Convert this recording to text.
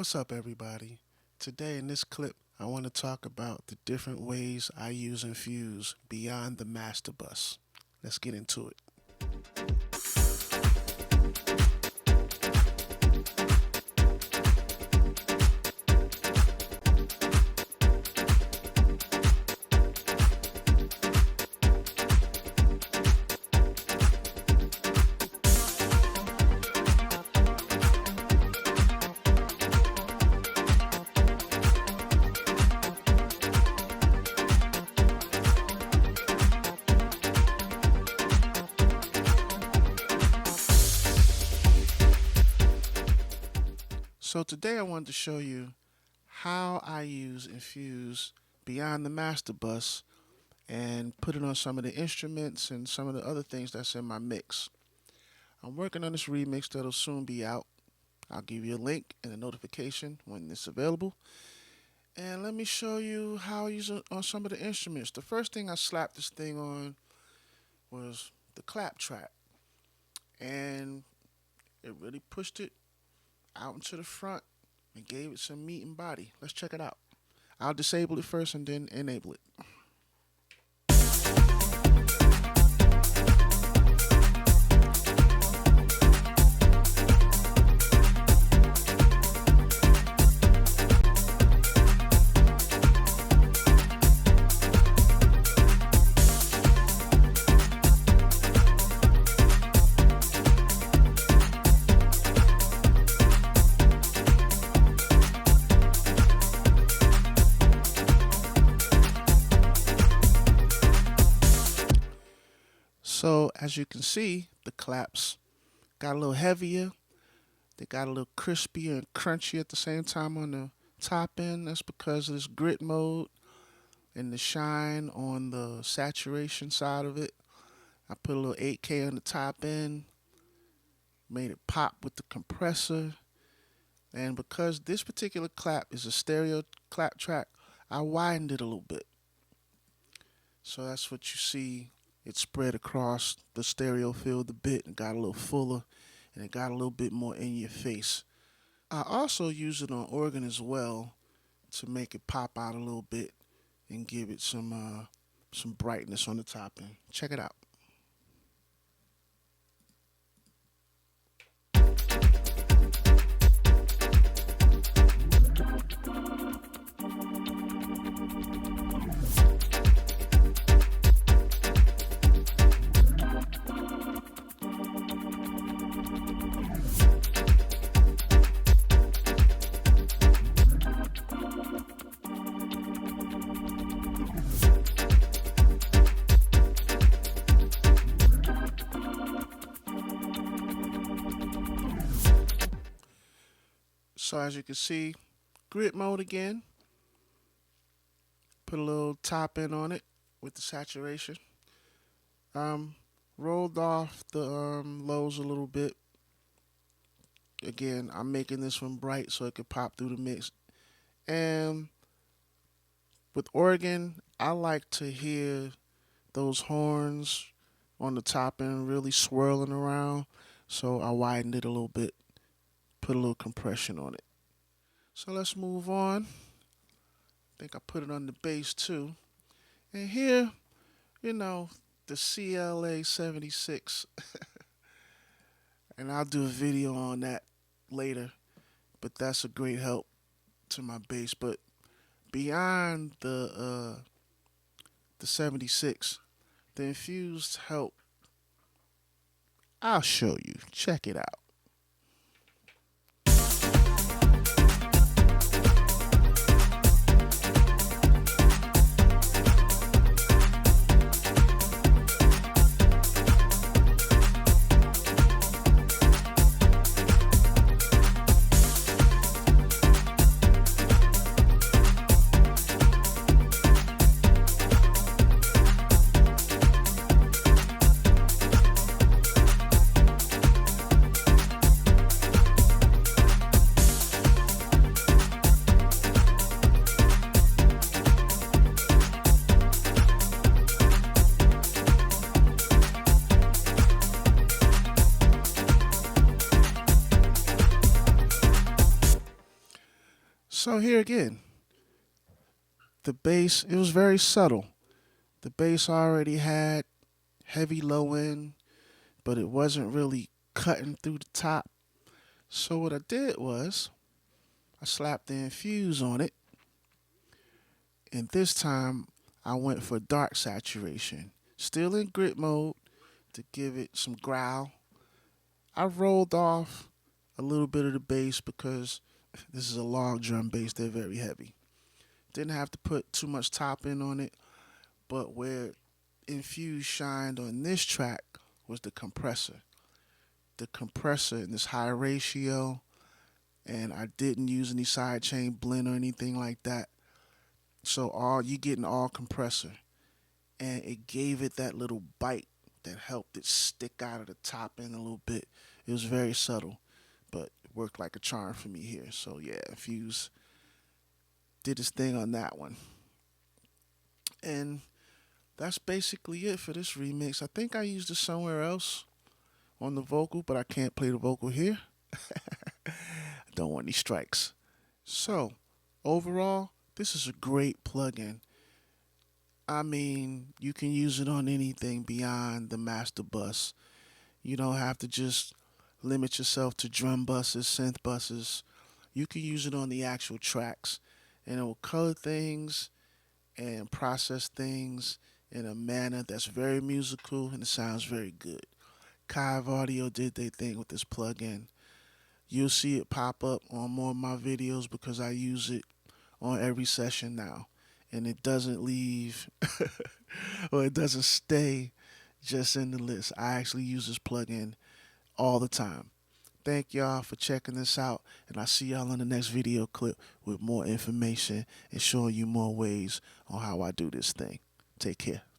What's up, everybody? Today, in this clip, I want to talk about the different ways I use NFuse beyond the master bus. Let's get into it. So today I wanted to show you how I use NFuse beyond the master bus and put it on some of the instruments and some of the other things that's in my mix. I'm working on this remix that'll soon be out. I'll give you a link and a notification when it's available. And let me show you how I use it on some of the instruments. The first thing I slapped this thing on was the clap track. And it really pushed it out into the front and gave it some meat and body. Let's check it out. I'll disable it first and then enable it. So as you can see, the claps got a little heavier. They got a little crispier and crunchy at the same time on the top end. That's because of this grit mode and the shine on the saturation side of it. I put a little 8K on the top end, made it pop with the compressor. And because this particular clap is a stereo clap track, I widened it a little bit. So that's what you see. It spread across the stereo field a bit and got a little fuller, and it got a little bit more in your face. I also use it on organ as well to make it pop out a little bit and give it some brightness on the top end. Check it out. So as you can see, grit mode again. Put a little top end on it with the saturation. Rolled off the lows a little bit. Again, I'm making this one bright so it could pop through the mix. And with organ, I like to hear those horns on the top end really swirling around. So I widened it a little bit. Put a little compression on it. So let's move on. I think I put it on the bass too. And here, the CLA 76. And I'll do a video on that later. But that's a great help to my bass. But beyond the 76, the infused help, I'll show you. Check it out. So here again, the bass, it was very subtle. The bass already had heavy low end, but it wasn't really cutting through the top. So what I did was I slapped the infuse on it, and this time I went for dark saturation. Still in grit mode to give it some growl. I rolled off a little bit of the bass because this is a long drum bass, they're very heavy. Didn't have to put too much top in on it, but where Infuse shined on this track was the compressor. The compressor in this high ratio, and I didn't use any sidechain blend or anything like that. So all you getting all compressor, and it gave it that little bite that helped it stick out of the top end a little bit. It was very subtle, but it worked like a charm for me here. So yeah, Infuse did his thing on that one, and that's basically it for this remix. I think I used it somewhere else on the vocal, but I can't play the vocal here. I don't want any strikes. So, overall, this is a great plugin. I mean, you can use it on anything beyond the master bus. You don't have to just limit yourself to drum buses, synth buses. You can use it on the actual tracks, and it will color things and process things in a manner that's very musical and it sounds very good. Kive Audio did their thing with this plugin. You'll see it pop up on more of my videos because I use it on every session now. And it doesn't leave or it doesn't stay just in the list. I actually use this plugin all the time. Thank y'all for checking this out, and I'll see y'all in the next video clip with more information and showing you more ways on how I do this thing. Take care.